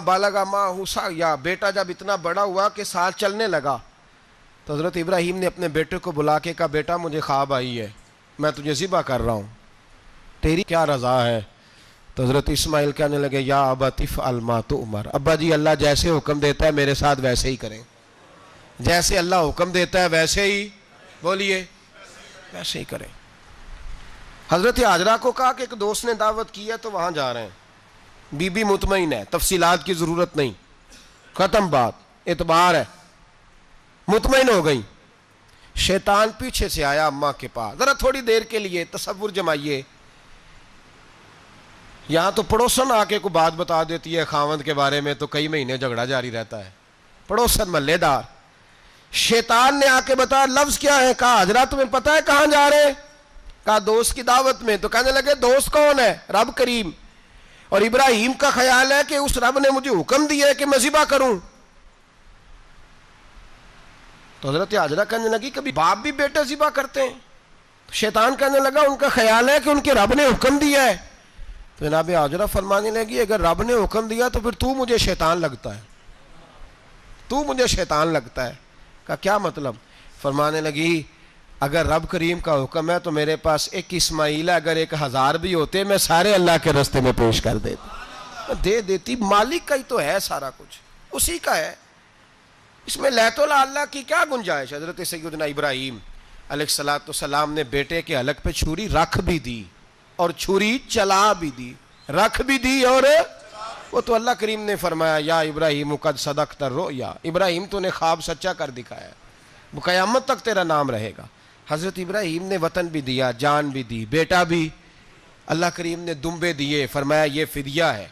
بالغ معہ سعیا، بیٹا جب اتنا بڑا ہوا کہ ساتھ چلنے لگا تو حضرت ابراہیم نے اپنے بیٹے کو بلا کے کہا بیٹا مجھے خواب آئی ہے، میں تجھے ذبح کر رہا ہوں، تیری کیا رضا ہے؟ تو حضرت اسماعیل کہنے لگے یا ابت افعل ما تؤمر، ابا جی اللہ جیسے حکم دیتا ہے میرے ساتھ ویسے ہی کریں، جیسے اللہ حکم دیتا ہے ویسے ہی، بولیے ویسے ہی کریں۔ حضرت حاجرہ کو کہا کہ ایک دوست نے دعوت کی ہے تو وہاں جا رہے ہیں، بی بی مطمئن ہے، تفصیلات کی ضرورت نہیں، ختم بات، اعتبار ہے، مطمئن ہو گئی۔ شیطان پیچھے سے آیا اماں کے پاس، ذرا تھوڑی دیر کے لیے تصور جمائیے، یہاں تو پڑوسن آ کے کوئی بات بتا دیتی ہے خاوند کے بارے میں تو کئی مہینے جھگڑا جاری رہتا ہے، پڑوسن محلے دار۔ شیطان نے آ کے بتایا لفظ کیا ہے؟ کہا حاجرہ تمہیں پتہ ہے کہاں جا رہے ہیں؟ کہا دوست کی دعوت میں۔ تو کہنے لگے دوست کون ہے؟ رب کریم، اور ابراہیم کا خیال ہے کہ اس رب نے مجھے حکم دیا ہے کہ میں ذبح کروں۔ تو حضرت حاجرہ کہنے لگی کبھی باپ بھی بیٹا ذبح کرتے ہیں؟ شیطان کہنے لگا ان کا خیال ہے کہ ان کے رب نے حکم دیا ہے۔ تو جناب حاجرہ فرمانے لگی اگر رب نے حکم دیا تو پھر تو مجھے شیطان لگتا ہے، تو مجھے شیطان لگتا ہے۔ کہا کیا مطلب؟ فرمانے لگی اگر رب کریم کا حکم ہے تو میرے پاس ایک اسماعیل ہے، اگر 1000 بھی ہوتے میں سارے اللہ کے راستے میں پیش کر دیتی، دے دیتی، مالک کا ہی تو ہے سارا کچھ، اسی کا ہے، اس میں لیت اللہ کی کیا گنجائش؟ حضرت سیدنا ابراہیم علیہ السلام نے بیٹے کے حلق پہ چھری رکھ بھی دی اور چھری چلا بھی دی، رکھ بھی دی اور وہ تو اللہ کریم نے فرمایا یا ابراہیم قد صدقت الرؤیا، ابراہیم تو نے خواب سچا کر دکھایا، وہ قیامت تک تیرا نام رہے گا۔ حضرت ابراہیم نے وطن بھی دیا، جان بھی دی، بیٹا بھی، اللہ کریم نے دمبے دیے، فرمایا یہ فدیہ ہے۔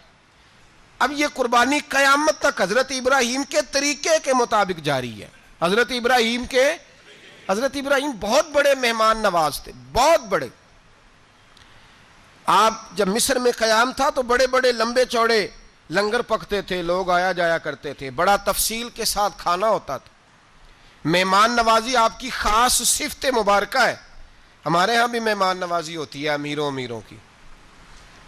اب یہ قربانی قیامت تک حضرت ابراہیم کے طریقے کے مطابق جاری ہے۔ حضرت ابراہیم بہت بڑے مہمان نواز تھے، بہت بڑے۔ آپ جب مصر میں قیام تھا تو بڑے بڑے لمبے چوڑے لنگر پکتے تھے، لوگ آیا جایا کرتے تھے، بڑا تفصیل کے ساتھ کھانا ہوتا تھا۔ مہمان نوازی آپ کی خاص صفت مبارکہ ہے، ہمارے ہاں بھی مہمان نوازی ہوتی ہے امیروں کی،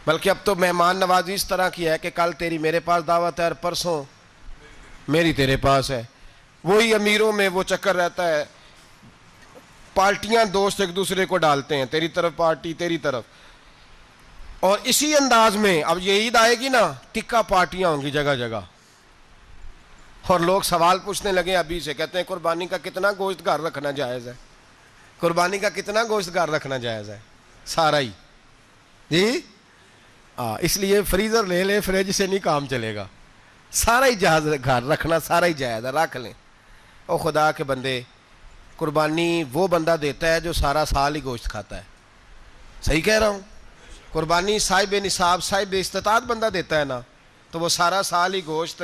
بلکہ اب تو مہمان نوازی اس طرح کی ہے کہ کل تیری میرے پاس دعوت ہے اور پرسوں میری تیرے پاس ہے، وہی امیروں میں وہ چکر رہتا ہے، پارٹیاں دوست ایک دوسرے کو ڈالتے ہیں، تیری طرف پارٹی تیری طرف، اور اسی انداز میں اب یہ عید آئے گی نا ٹکا پارٹیاں ہوں گی جگہ جگہ، اور لوگ سوال پوچھنے لگے ابھی سے، کہتے ہیں قربانی کا کتنا گوشت گھر رکھنا جائز ہے؟ قربانی کا کتنا گوشت گھر رکھنا جائز ہے؟ سارا ہی جی، اس لیے فریزر لے لے، فریج سے نہیں کام چلے گا، سارا ہی جہاز گھر رکھنا سارا ہی جائز ہے، رکھ لیں۔ او خدا کے بندے، قربانی وہ بندہ دیتا ہے جو سارا سال ہی گوشت کھاتا ہے، صحیح کہہ رہا ہوں؟ قربانی صاحب نصاب صاحب استطاعت بندہ دیتا ہے نا، تو وہ سارا سال ہی گوشت،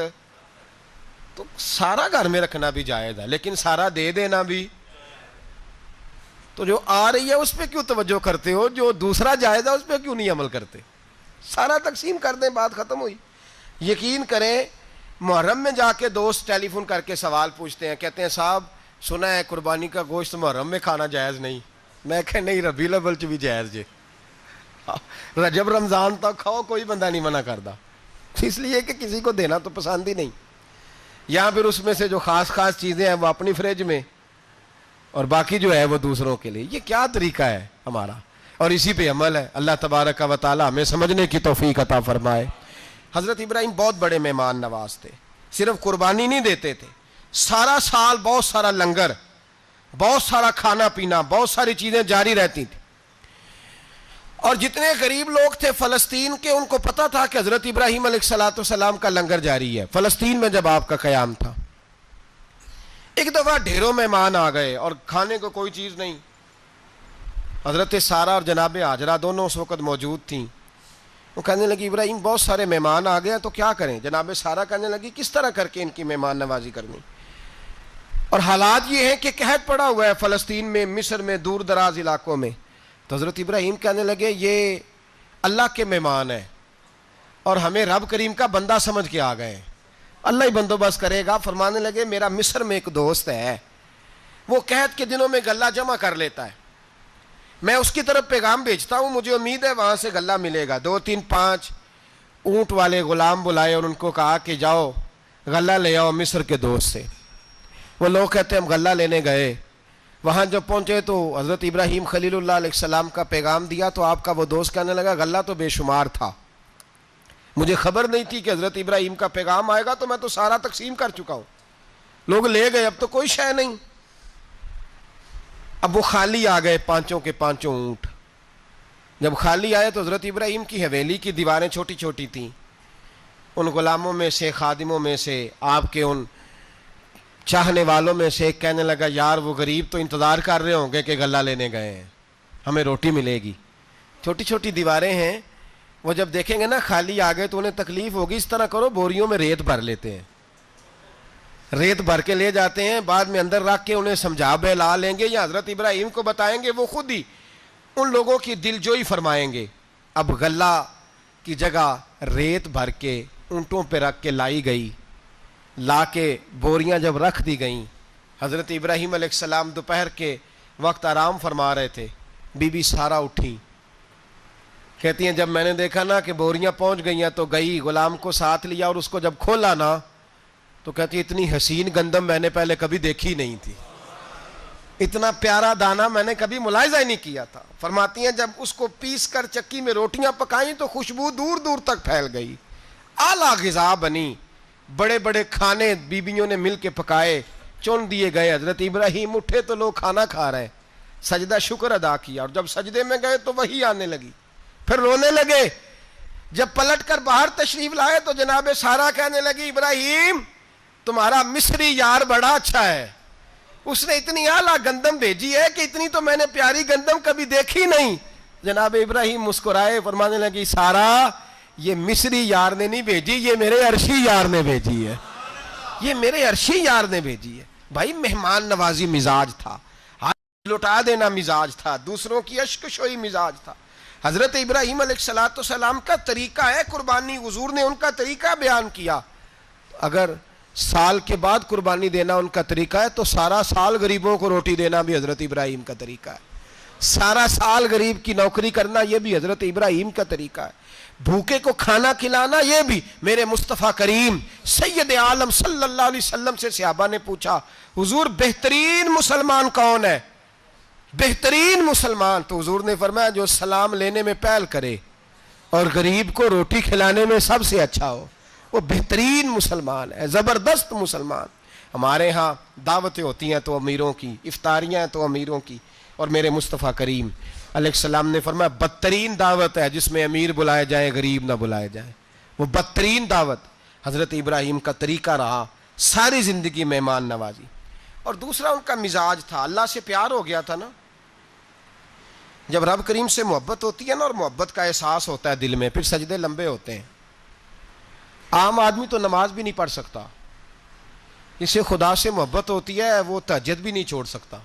تو سارا گھر میں رکھنا بھی جائز ہے، لیکن سارا دے دینا بھی، تو جو آ رہی ہے اس پہ کیوں توجہ کرتے ہو؟ جو دوسرا جائز ہے اس پہ کیوں نہیں عمل کرتے؟ سارا تقسیم کر دیں، بات ختم ہوئی۔ یقین کریں محرم میں جا کے دوست ٹیلی فون کر کے سوال پوچھتے ہیں، کہتے ہیں صاحب سنا ہے قربانی کا گوشت محرم میں کھانا جائز نہیں، میں کہ نہیں ربیع الاول چ بھی جائز جے، رجب رمضان تک کھاؤ، کوئی بندہ نہیں منع کرتا، اس لیے کہ کسی کو دینا تو پسند ہی نہیں، یا پھر اس میں سے جو خاص چیزیں ہیں وہ اپنی فریج میں اور باقی جو ہے وہ دوسروں کے لیے۔ یہ کیا طریقہ ہے ہمارا؟ اور اسی پہ عمل ہے۔ اللہ تبارک و تعالی ہمیں سمجھنے کی توفیق عطا فرمائے۔ حضرت ابراہیم بہت بڑے مہمان نواز تھے، صرف قربانی نہیں دیتے تھے، سارا سال بہت سارا لنگر، بہت سارا کھانا پینا، بہت ساری چیزیں جاری رہتی تھیں، اور جتنے غریب لوگ تھے فلسطین کے ان کو پتا تھا کہ حضرت ابراہیم علیہ السلام کا لنگر جاری ہے۔ فلسطین میں جب آپ کا قیام تھا، ایک دفعہ ڈھیروں مہمان آ گئے اور کھانے کو کوئی چیز نہیں، حضرت سارہ اور جناب حاجرہ دونوں اس وقت موجود تھیں، وہ کہنے لگی ابراہیم بہت سارے مہمان آ گئے ہیں تو کیا کریں؟ جناب سارہ کہنے لگی کس طرح کر کے ان کی مہمان نوازی کرنی؟ اور حالات یہ ہیں کہ قحط پڑا ہوا ہے فلسطین میں، مصر میں، دور دراز علاقوں میں۔ تو حضرت ابراہیم کہنے لگے یہ اللہ کے مہمان ہیں اور ہمیں رب کریم کا بندہ سمجھ کے آ گئے ہیں، اللہ ہی بندوبست کرے گا۔ فرمانے لگے میرا مصر میں ایک دوست ہے، وہ قحط کے دنوں میں غلہ جمع کر لیتا ہے، میں اس کی طرف پیغام بھیجتا ہوں، مجھے امید ہے وہاں سے غلہ ملے گا، 2 3 5 اونٹ والے غلام بلائے اور ان کو کہا کہ جاؤ غلہ لے آؤ مصر کے دوست سے. وہ لوگ کہتے ہیں ہم غلہ لینے گئے, وہاں جب پہنچے تو حضرت ابراہیم خلیل اللہ علیہ السلام کا پیغام دیا تو آپ کا وہ دوست کہنے لگا غلہ تو بے شمار تھا, مجھے خبر نہیں تھی کہ حضرت ابراہیم کا پیغام آئے گا, تو میں تو سارا تقسیم کر چکا ہوں, لوگ لے گئے اب تو کوئی شے نہیں. اب وہ خالی آ گئے پانچوں کے پانچوں اونٹ. جب خالی آئے تو حضرت ابراہیم کی حویلی کی دیواریں چھوٹی چھوٹی تھیں. ان غلاموں میں سے, خادموں میں سے, آپ کے ان چاہنے والوں میں سے ایک کہنے لگا یار وہ غریب تو انتظار کر رہے ہوں گے کہ غلہ لینے گئے ہیں, ہمیں روٹی ملے گی. چھوٹی چھوٹی دیواریں ہیں, وہ جب دیکھیں گے نا خالی آ گئے تو انہیں تکلیف ہوگی. اس طرح کرو بوریوں میں ریت بھر لیتے ہیں, ریت بھر کے لے جاتے ہیں, بعد میں اندر رکھ کے انہیں سمجھا بہلا لیں گے یا حضرت ابراہیم کو بتائیں گے, وہ خود ہی ان لوگوں کی دل جوئی فرمائیں گے. اب غلہ کی جگہ ریت بھر کے اونٹوں پہ رکھ کے لائی گئی. لا کے بوریاں جب رکھ دی گئیں, حضرت ابراہیم علیہ السلام دوپہر کے وقت آرام فرما رہے تھے. بی بی سارا اٹھی, کہتی ہیں جب میں نے دیکھا نا کہ بوریاں پہنچ گئی ہیں تو گئی, غلام کو ساتھ لیا اور اس کو جب کھولا نا تو کہتی اتنی حسین گندم میں نے پہلے کبھی دیکھی نہیں تھی, اتنا پیارا دانہ میں نے کبھی ملاحظہ ہی نہیں کیا تھا. فرماتی ہیں جب اس کو پیس کر چکی میں روٹیاں پکائیں تو خوشبو دور دور تک پھیل گئی, اعلیٰ غذا بنی. بڑے بڑے کھانے بیبیوں نے مل کے پکائے, چن دیے گئے. حضرت ابراہیم اٹھے تو لوگ کھانا کھا رہے, سجدہ شکر ادا کیا, اور جب سجدے میں گئے تو وہی آنے لگی, پھر رونے لگے. جب پلٹ کر باہر تشریف لائے تو جناب سارا کہنے لگی ابراہیم تمہارا مصری یار بڑا اچھا ہے, اس نے اتنی اعلیٰ گندم بھیجی ہے کہ اتنی تو میں نے پیاری گندم کبھی دیکھی نہیں. جناب ابراہیم مسکرائے, فرمانے لگی سارا یہ مصری یار نے نہیں بھیجی, یہ میرے عرشی یار نے بھیجی ہے, یہ میرے عرشی یار نے بھیجی ہے. بھائی مہمان نوازی مزاج تھا, ہاتھ لٹا دینا مزاج تھا, دوسروں کی اشک شوئی مزاج تھا. حضرت ابراہیم علیہ السلام کا طریقہ ہے قربانی, حضور نے ان کا طریقہ بیان کیا. اگر سال کے بعد قربانی دینا ان کا طریقہ ہے تو سارا سال غریبوں کو روٹی دینا بھی حضرت ابراہیم کا طریقہ ہے. سارا سال غریب کی نوکری کرنا یہ بھی حضرت ابراہیم کا طریقہ ہے. بھوکے کو کھانا کھلانا یہ بھی میرے مصطفیٰ کریم سید عالم صلی اللہ علیہ وسلم سے صحابہ نے پوچھا حضور بہترین مسلمان کون ہے, بہترین مسلمان؟ تو حضور نے فرمایا جو سلام لینے میں پہل کرے اور غریب کو روٹی کھلانے میں سب سے اچھا ہو, وہ بہترین مسلمان ہے, زبردست مسلمان. ہمارے ہاں دعوتیں ہوتی ہیں تو امیروں کی, افطاریاں ہیں تو امیروں کی, اور میرے مصطفیٰ کریم علیہ السلام نے فرمایا بدترین دعوت ہے جس میں امیر بلائے جائیں غریب نہ بلائے جائیں, وہ بدترین دعوت. حضرت ابراہیم کا طریقہ رہا ساری زندگی مہمان نوازی. اور دوسرا ان کا مزاج تھا, اللہ سے پیار ہو گیا تھا نا. جب رب کریم سے محبت ہوتی ہے نا اور محبت کا احساس ہوتا ہے دل میں, پھر سجدے لمبے ہوتے ہیں. عام آدمی تو نماز بھی نہیں پڑھ سکتا, جس سے خدا سے محبت ہوتی ہے وہ تہجد بھی نہیں چھوڑ سکتا.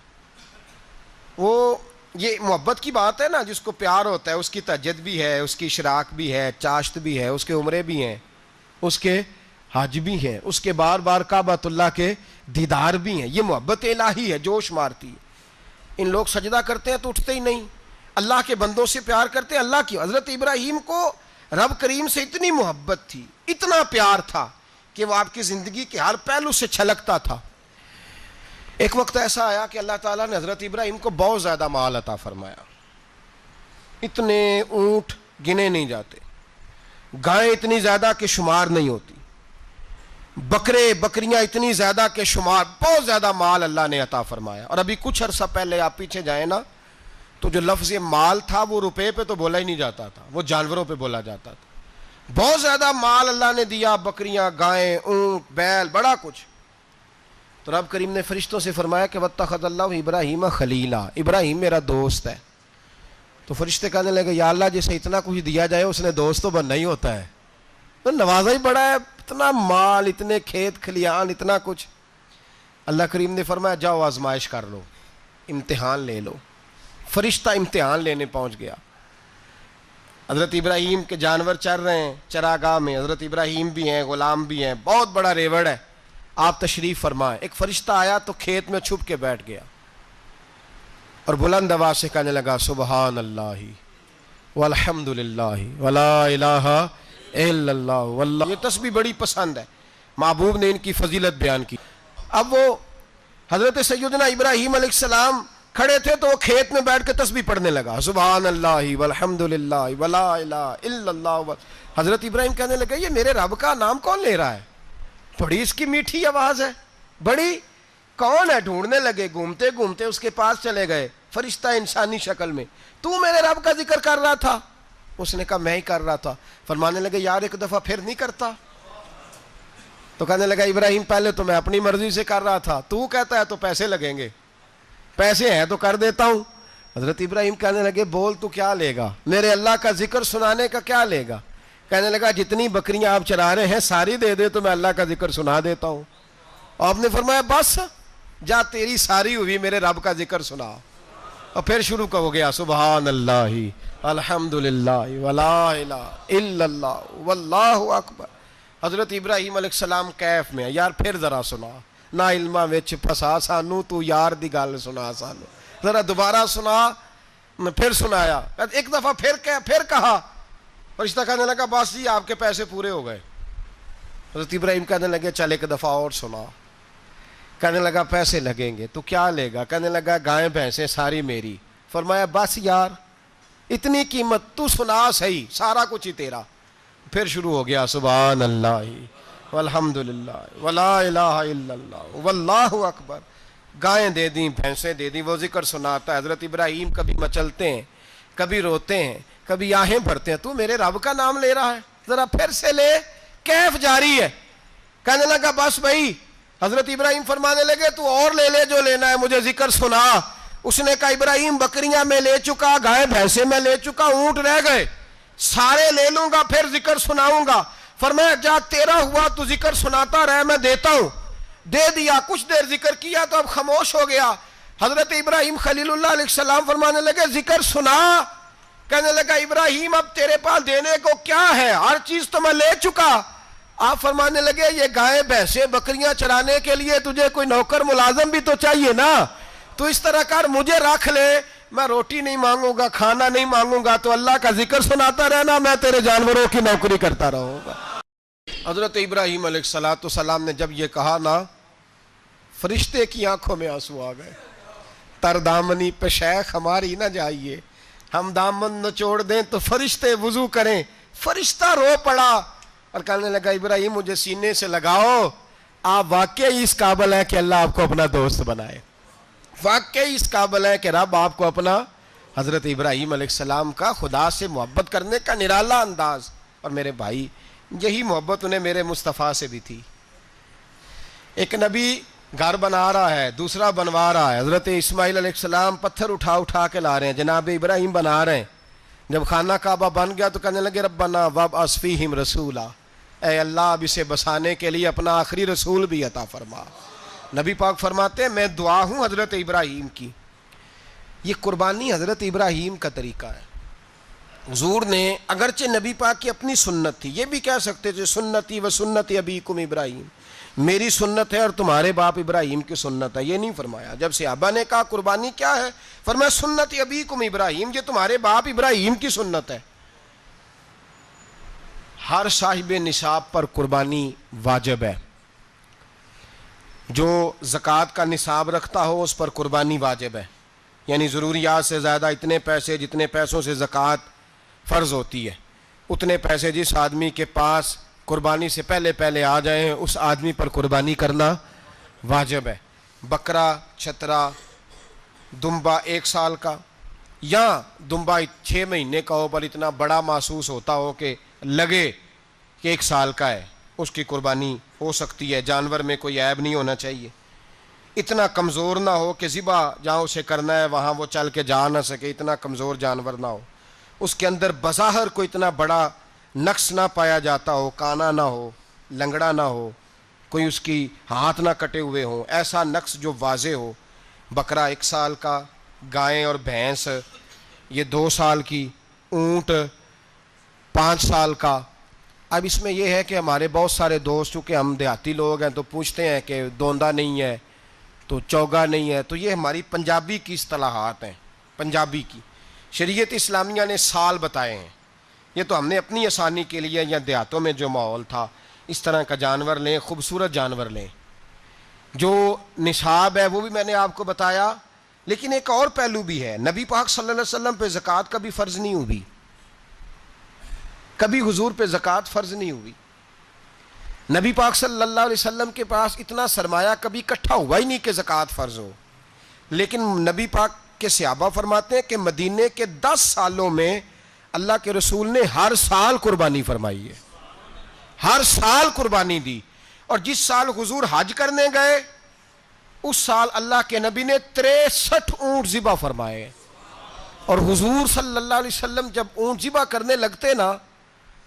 وہ یہ محبت کی بات ہے نا, جس کو پیار ہوتا ہے اس کی تہجد بھی ہے, اس کی اشراق بھی ہے, چاشت بھی ہے, اس کے عمرے بھی ہیں, اس کے حج بھی ہیں, اس کے بار بار کعبۃ اللہ کے دیدار بھی ہیں. یہ محبت الہی ہے, جوش مارتی ہے. ان لوگ سجدہ کرتے ہیں تو اٹھتے ہی نہیں, اللہ کے بندوں سے پیار کرتے ہیں اللہ کی. حضرت ابراہیم کو رب کریم سے اتنی محبت تھی, اتنا پیار تھا کہ وہ آپ کی زندگی کے ہر پہلو سے چھلکتا تھا. ایک وقت ایسا آیا کہ اللہ تعالیٰ نے حضرت ابراہیم کو بہت زیادہ مال عطا فرمایا, اتنے اونٹ گنے نہیں جاتے, گائیں اتنی زیادہ کہ شمار نہیں ہوتی, بکرے بکریاں اتنی زیادہ کہ شمار, بہت زیادہ مال اللہ نے عطا فرمایا. اور ابھی کچھ عرصہ پہلے آپ پیچھے جائیں نا تو جو لفظ مال تھا وہ روپے پہ تو بولا ہی نہیں جاتا تھا, وہ جانوروں پہ بولا جاتا تھا. بہت زیادہ مال اللہ نے دیا, بکریاں, گائیں, اونٹ, بیل, بڑا کچھ. تو رب کریم نے فرشتوں سے فرمایا کہ واتخذ اللہ ابراہیم خلیلا, ابراہیم میرا دوست ہے. تو فرشتے کہنے لگے یا اللہ جسے اتنا کچھ دیا جائے اس نے دوست تو بننا ہی ہوتا ہے, تو نوازا ہی بڑا ہے, اتنا مال, اتنے کھیت کھلیان, اتنا کچھ. اللہ کریم نے فرمایا جاؤ آزمائش کر لو, امتحان لے لو. فرشتہ امتحان لینے پہنچ گیا. حضرت ابراہیم کے جانور چر رہے ہیں چراگاہ میں, حضرت ابراہیم بھی ہیں, غلام بھی ہیں, بہت بڑا ریوڑ ہے. آپ تشریف فرمائیں. ایک فرشتہ آیا تو کھیت میں چھپ کے بیٹھ گیا اور بلند آواز سے کہنے لگا سبحان اللہ والحمد للہ ولا الہ الا اللہ واللہ. یہ تسبیح بڑی پسند ہے، محبوب نے ان کی فضیلت بیان کی. اب وہ حضرت سیدنا ابراہیم علیہ السلام کھڑے تھے تو وہ کھیت میں بیٹھ کے تسبیح پڑھنے لگا، سبحان اللہ والحمد للہ ولا الہ الا اللہ. حضرت ابراہیم کہنے لگے یہ میرے رب کا نام کون لے رہا ہے؟ بڑی اس کی میٹھی آواز ہے، بڑی، کون ہے؟ ڈھونڈنے لگے، گھومتے گھومتے اس کے پاس چلے گئے، فرشتہ انسانی شکل میں. تو میرے رب کا ذکر کر رہا تھا؟ اس نے کہا میں ہی کر رہا تھا. فرمانے لگے یار ایک دفعہ پھر نہیں کرتا؟ تو کہنے لگا ابراہیم پہلے تو میں اپنی مرضی سے کر رہا تھا، تو کہتا ہے تو پیسے لگیں گے، پیسے ہیں تو کر دیتا ہوں. حضرت ابراہیم کہنے لگے بول تو کیا لے گا؟ میرے اللہ کا ذکر سنانے کا کیا لے گا؟ کہنے لگا جتنی بکریاں آپ چرا رہے ہیں ساری دے دے تو میں اللہ کا ذکر سنا دیتا ہوں. آپ نے فرمایا بس جا تیری ساری ہوئی، میرے رب کا ذکر سنا. اور پھر شروع ہو گیا سبحان اللہ الحمد للہ ولا الہ الا اللہ واللہ اکبر. حضرت ابراہیم علیہ السلام کیف میں یار پھر ذرا سنا، نہ علماں وچ پھسا سانو، تو یار دی گل سنا سانو، ذرا دوبارہ سنا. میں پھر سنایا، ایک دفعہ پھر کہا. فرشتہ کہنے لگا بس جی آپ کے پیسے پورے ہو گئے. حضرت ابراہیم کہنے لگے چل ایک دفعہ اور سنا. کہنے لگا پیسے لگیں گے. تو کیا لے گا؟ کہنے لگا گائیں بھینسیں ساری میری. فرمایا بس یار اتنی قیمت، تو سنا صحیح، سارا کچھ ہی تیرا. پھر شروع ہو گیا سبحان اللہ والحمد للہ ولا الہ الا اللہ واللہ اکبر. گائیں دے دیں، بھینسیں دے دیں، وہ ذکر سناتا ہے. حضرت ابراہیم کبھی مچلتے ہیں، کبھی روتے ہیں، کبھی آہیں بھرتے ہیں. تو میرے رب کا نام لے رہا ہے، ذرا پھر سے لے. کیف جاری ہے. کہنے لگا بس بھائی. حضرت ابراہیم فرمانے لگے تو اور لے لے جو لینا ہے، مجھے ذکر سنا. اس نے کہا ابراہیم بکریاں میں لے چکا، گائے بھینسیں میں لے چکا، اونٹ رہ گئے، سارے لے لوں گا پھر ذکر سناؤں گا. فرمایا جا تیرا ہوا تو ذکر سناتا رہ، میں دیتا ہوں. دے دیا. کچھ دیر ذکر کیا تو اب خاموش ہو گیا. حضرت ابراہیم خلیل اللہ علیہ السلام فرمانے لگے ذکر سنا. کہنے لگا ابراہیم اب تیرے پاس دینے کو کیا ہے، ہر چیز تو میں لے چکا. آپ فرمانے لگے یہ گائے بھینسیں بکریاں چرانے کے لیے تجھے کوئی نوکر ملازم بھی تو چاہیے نا. تو اس طرح کر مجھے رکھ لے، میں روٹی نہیں مانگوں گا، کھانا نہیں مانگوں گا، تو اللہ کا ذکر سناتا رہنا، میں تیرے جانوروں کی نوکری کرتا رہوں گا. حضرت ابراہیم علیہ السلام نے جب یہ کہا نا، فرشتے کی آنکھوں میں آنسو آ گئے. تر دامنی پہ شیخ ہماری نہ جائیے، ہم دامن نچوڑ دیں تو فرشتے وضو کریں. فرشتہ رو پڑا اور کہنے لگا ابراہیم مجھے سینے سے لگاؤ، آپ واقعی اس قابل ہیں کہ اللہ آپ کو اپنا دوست بنائے، واقعی اس قابل ہے کہ رب آپ کو اپنا. حضرت ابراہیم علیہ السلام کا خدا سے محبت کرنے کا نرالا انداز. اور میرے بھائی یہی محبت انہیں میرے مصطفیٰ سے بھی تھی. ایک نبی گھر بنا رہا ہے، دوسرا بنوا رہا ہے. حضرت اسماعیل علیہ السلام پتھر اٹھا کے لا رہے ہیں، جناب ابراہیم بنا رہے ہیں. جب خانہ کعبہ بن گیا تو کہنے لگے ربنا وابعث فیہم رسولا، اے اللہ اب اسے بسانے کے لیے اپنا آخری رسول بھی عطا فرما. نبی پاک فرماتے ہیں میں دعا ہوں حضرت ابراہیم کی. یہ قربانی حضرت ابراہیم کا طریقہ ہے. حضور نے اگرچہ نبی پاک کی اپنی سنت تھی، یہ بھی کہہ سکتے تھے سنتی و سنت ابیکم ابراہیم، میری سنت ہے اور تمہارے باپ ابراہیم کی سنت ہے. یہ نہیں فرمایا. جب صحابہ نے کہا قربانی کیا ہے، فرمایا سنت ابیکم ابراہیم، یہ تمہارے باپ ابراہیم کی سنت ہے. ہر صاحب نصاب پر قربانی واجب ہے. جو زکوٰۃ کا نصاب رکھتا ہو اس پر قربانی واجب ہے. یعنی ضروریات سے زیادہ اتنے پیسے، جتنے پیسوں سے زکوٰۃ فرض ہوتی ہے، اتنے پیسے جس آدمی کے پاس قربانی سے پہلے آ جائیں اس آدمی پر قربانی کرنا واجب ہے. بکرا، چھترا، دمبا 1 سال کا یا دمبا 6 مہینے کا ہو پر اتنا بڑا محسوس ہوتا ہو کہ لگے کہ 1 سال کا ہے، اس کی قربانی ہو سکتی ہے. جانور میں کوئی عیب نہیں ہونا چاہیے. اتنا کمزور نہ ہو کہ ذبح جہاں اسے کرنا ہے وہاں وہ چل کے جا نہ سکے، اتنا کمزور جانور نہ ہو. اس کے اندر بظاہر کوئی اتنا بڑا نقص نہ پایا جاتا ہو، کانا نہ ہو، لنگڑا نہ ہو، کوئی اس کی ہاتھ نہ کٹے ہوئے ہوں، ایسا نقص جو واضح ہو. بکرا 1 سال کا، گائیں اور بھینس یہ 2 سال کی، اونٹ 5 سال کا. اب اس میں یہ ہے کہ ہمارے بہت سارے دوست چونکہ ہم دیہاتی لوگ ہیں تو پوچھتے ہیں کہ دوندا نہیں ہے تو چوگا نہیں ہے. تو یہ ہماری پنجابی کی اصطلاحات ہیں. پنجابی کی شریعت اسلامیہ نے سال بتائے ہیں یہ تو ہم نے اپنی آسانی کے لیے، یا دیہاتوں میں جو ماحول تھا اس طرح کا جانور لیں، خوبصورت جانور لیں. جو نصاب ہے وہ بھی میں نے آپ کو بتایا. لیکن ایک اور پہلو بھی ہے. نبی پاک صلی اللہ علیہ وسلم پہ زکوٰۃ کبھی فرض نہیں ہوئی، کبھی حضور پہ زکوٰۃ فرض نہیں ہوئی. نبی پاک صلی اللہ علیہ وسلم کے پاس اتنا سرمایہ کبھی اکٹھا ہوا ہی نہیں کہ زکوٰۃ فرض ہو. لیکن نبی پاک کے صحابہ فرماتے ہیں کہ مدینے کے 10 سالوں میں اللہ کے رسول نے ہر سال قربانی فرمائی ہے، ہر سال قربانی دی. اور جس سال حضور حج کرنے گئے اس سال اللہ کے نبی نے 63 اونٹ ذبح فرمائے. اور حضور صلی اللہ علیہ وسلم جب اونٹ ذبح کرنے لگتے نا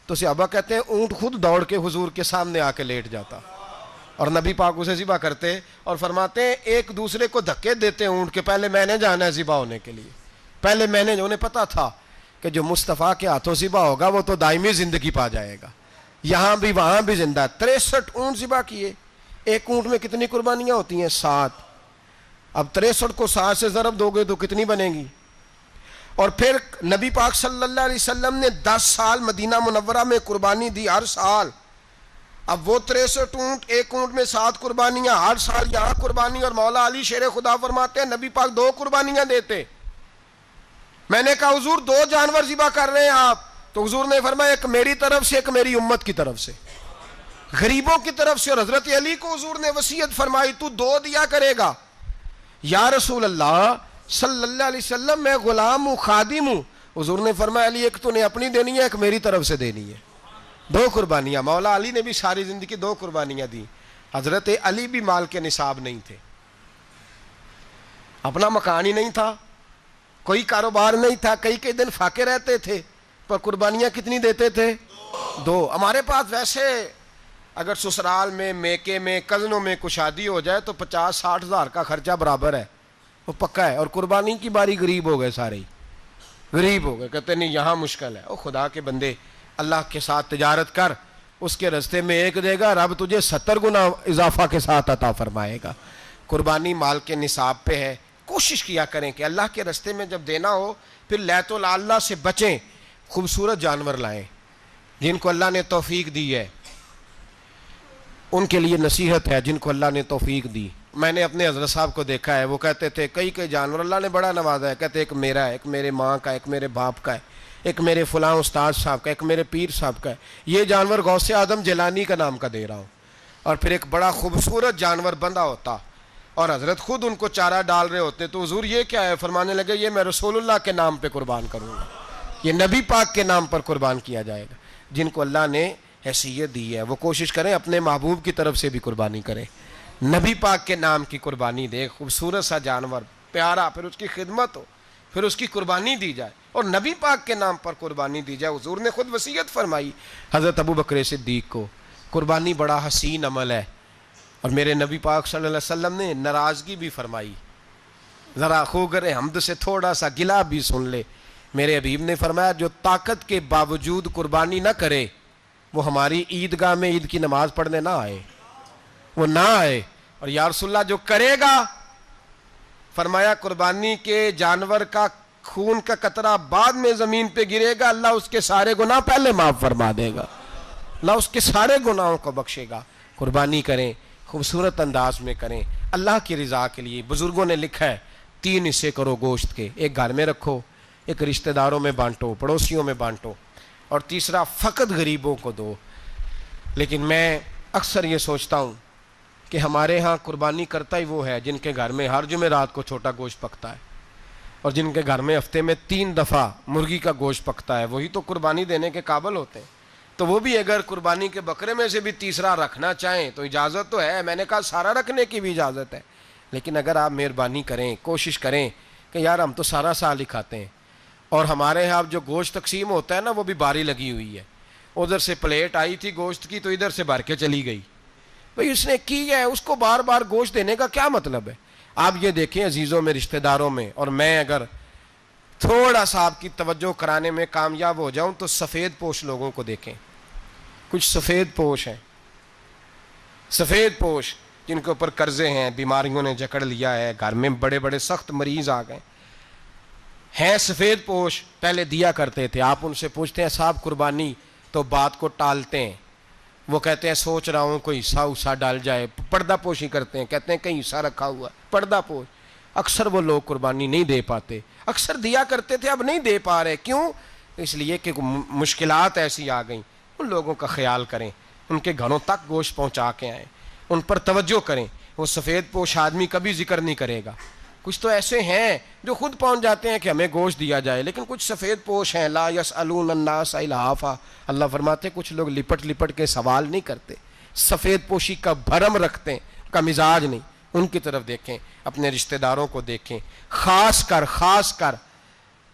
تو صحابہ کہتے ہیں اونٹ خود دوڑ کے حضور کے سامنے آ کے لیٹ جاتا، اور نبی پاک اسے ذبح کرتے اور فرماتے ہیں ایک دوسرے کو دھکے دیتے اونٹ کے، پہلے میں نے جانا ہے ذبح ہونے کے لیے، پہلے میں نے. انہیں پتا تھا کہ جو مصطفیٰ کے ہاتھوں ذبح ہوگا وہ تو دائمی زندگی پا جائے گا، یہاں بھی وہاں بھی زندہ. 63 اونٹ ذبح کیے. ایک اونٹ میں کتنی قربانیاں ہوتی ہیں؟ 7. اب 63 کو 7 سے ضرب دو گے تو کتنی بنے گی؟ اور پھر نبی پاک صلی اللہ علیہ وسلم نے 10 سال مدینہ منورہ میں قربانی دی، ہر سال. اب وہ 63 اونٹ، ایک اونٹ میں 7 قربانیاں، ہر سال یہاں قربانی. اور مولا علی شیر خدا فرماتے ہیں نبی پاک 2 قربانیاں دیتے. میں نے کہا حضور 2 جانور ذبح کر رہے ہیں آپ، تو حضور نے فرمایا ایک میری طرف سے، ایک میری امت کی طرف سے، غریبوں کی طرف سے. اور حضرت علی کو حضور نے وصیت فرمائی تو 2 دیا کرے گا. یا رسول اللہ صلی اللہ علیہ وسلم میں غلام ہوں، خادم ہوں. حضور نے فرمایا علی ایک تو نے اپنی دینی ہے، ایک میری طرف سے دینی ہے. 2 قربانیاں. مولا علی نے بھی ساری زندگی 2 قربانیاں دی. حضرت علی بھی مال کے نصاب نہیں تھے، اپنا مکان ہی نہیں تھا، کوئی کاروبار نہیں تھا، کئی دن فاقے رہتے تھے، پر قربانیاں کتنی دیتے تھے؟ 2. ہمارے پاس ویسے اگر سسرال میں، میکے میں، کزنوں میں کچھ شادی ہو جائے تو 50-60 ہزار کا خرچہ برابر ہے، وہ پکا ہے. اور قربانی کی باری غریب ہو گئے، سارے غریب ہو گئے. کہتے نہیں یہاں مشکل ہے. او خدا کے بندے، اللہ کے ساتھ تجارت کر، اس کے رستے میں 1 دے گا، رب تجھے 70 گنا اضافہ کے ساتھ عطا فرمائے گا. قربانی مال کے نصاب پہ ہے. کوشش کیا کریں کہ اللہ کے رستے میں جب دینا ہو پھر لیت اللہ سے بچیں، خوبصورت جانور لائیں. جن کو اللہ نے توفیق دی ہے ان کے لیے نصیحت ہے، جن کو اللہ نے توفیق دی. میں نے اپنے حضرت صاحب کو دیکھا ہے، وہ کہتے تھے کئی جانور اللہ نے بڑا نوازا ہے. کہتے ایک میرا ہے، ایک میرے ماں کا، ایک میرے باپ کا ہے، ایک میرے فلاں استاد صاحب کا، ایک میرے پیر صاحب کا ہے. یہ جانور غوث اعظم جیلانی کا نام کا دے رہا ہوں. اور پھر ایک بڑا خوبصورت جانور بندھا ہوتا اور حضرت خود ان کو چارہ ڈال رہے ہوتے. تو حضور یہ کیا ہے؟ فرمانے لگے یہ میں رسول اللہ کے نام پہ قربان کروں گا، یہ نبی پاک کے نام پر قربان کیا جائے گا. جن کو اللہ نے حیثیت دی ہے وہ کوشش کریں اپنے محبوب کی طرف سے بھی قربانی کریں، نبی پاک کے نام کی قربانی دے. خوبصورت سا جانور پیارا، پھر اس کی خدمت ہو، پھر اس کی قربانی دی جائے اور نبی پاک کے نام پر قربانی دی جائے. حضور نے خود وصیت فرمائی حضرت ابو بکر صدیق کو، قربانی بڑا حسین عمل ہے. اور میرے نبی پاک صلی اللہ علیہ وسلم نے ناراضگی بھی فرمائی، ذرا خوگر حمد سے تھوڑا سا گلا بھی سن لے. میرے حبیب نے فرمایا جو طاقت کے باوجود قربانی نہ کرے وہ ہماری عیدگاہ میں عید کی نماز پڑھنے نہ آئے، وہ نہ آئے. اور یا رسول اللہ جو کرے گا، فرمایا قربانی کے جانور کا خون کا قطرہ بعد میں زمین پہ گرے گا، اللہ اس کے سارے گناہ پہلے معاف فرما دے گا، اللہ اس کے سارے گناہوں کو بخشے گا. قربانی کریں، خوبصورت انداز میں کریں، اللہ کی رضا کے لیے. بزرگوں نے لکھا ہے 3 حصے کرو گوشت کے، ایک گھر میں رکھو، ایک رشتہ داروں میں بانٹو، پڑوسیوں میں بانٹو، اور تیسرا فقط غریبوں کو دو. لیکن میں اکثر یہ سوچتا ہوں کہ ہمارے ہاں قربانی کرتا ہی وہ ہے جن کے گھر میں ہر جمعرات کو چھوٹا گوشت پکتا ہے، اور جن کے گھر میں ہفتے میں 3 دفعہ مرغی کا گوشت پکتا ہے، وہی تو قربانی دینے کے قابل ہوتے ہیں. تو وہ بھی اگر قربانی کے بکرے میں سے بھی تیسرا رکھنا چاہیں تو اجازت تو ہے. میں نے کہا سارا رکھنے کی بھی اجازت ہے، لیکن اگر آپ مہربانی کریں، کوشش کریں کہ یار ہم تو سارا سال ہی کھاتے ہیں، اور ہمارے یہاں جو گوشت تقسیم ہوتا ہے نا وہ بھی باری لگی ہوئی ہے. ادھر سے پلیٹ آئی تھی گوشت کی تو ادھر سے بھر کے چلی گئی. بھئی اس نے کی ہے، اس کو بار بار گوشت دینے کا کیا مطلب ہے؟ آپ یہ دیکھیں عزیزوں میں، رشتہ داروں میں، اور میں اگر تھوڑا سا آپ کی توجہ کرانے میں کامیاب ہو جاؤں تو سفید پوش لوگوں کو دیکھیں. کچھ سفید پوش ہیں، سفید پوش جن کے اوپر قرضے ہیں، بیماریوں نے جکڑ لیا ہے، گھر میں بڑے بڑے سخت مریض آ گئے ہیں سفید پوش پہلے دیا کرتے تھے، آپ ان سے پوچھتے ہیں صاحب قربانی، تو بات کو ٹالتے ہیں، وہ کہتے ہیں سوچ رہا ہوں کوئی حصہ اسا ڈال جائے، پردہ پوشی کرتے ہیں، کہتے ہیں کہیں حصہ رکھا ہوا پردہ پوش۔ اکثر وہ لوگ قربانی نہیں دے پاتے، اکثر دیا کرتے تھے اب نہیں دے پا رہے، کیوں؟ اس لیے کہ مشکلات ایسی آ گئیں۔ ان لوگوں کا خیال کریں، ان کے گھروں تک گوشت پہنچا کے آئیں، ان پر توجہ کریں۔ وہ سفید پوش آدمی کبھی ذکر نہیں کرے گا، کچھ تو ایسے ہیں جو خود پہنچ جاتے ہیں کہ ہمیں گوشت دیا جائے، لیکن کچھ سفید پوش ہیں لا یسألون الناس الحافا، اللہ فرماتے کچھ لوگ لپٹ لپٹ کے سوال نہیں کرتے، سفید پوشی کا بھرم رکھتے ہیں، کا مزاج نہیں۔ ان کی طرف دیکھیں، اپنے رشتہ داروں کو دیکھیں، خاص کر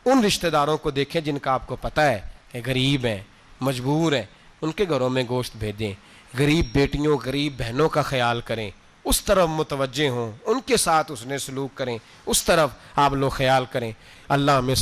ان رشتہ داروں کو دیکھیں جن کا آپ کو پتہ ہے کہ غریب ہیں، مجبور ہیں، ان کے گھروں میں گوشت بھیجیں۔ غریب بیٹیوں، غریب بہنوں کا خیال کریں، اس طرف متوجہ ہوں، ان کے ساتھ اس نے سلوک کریں، اس طرف آپ لوگ خیال کریں۔ اللہ ہمیں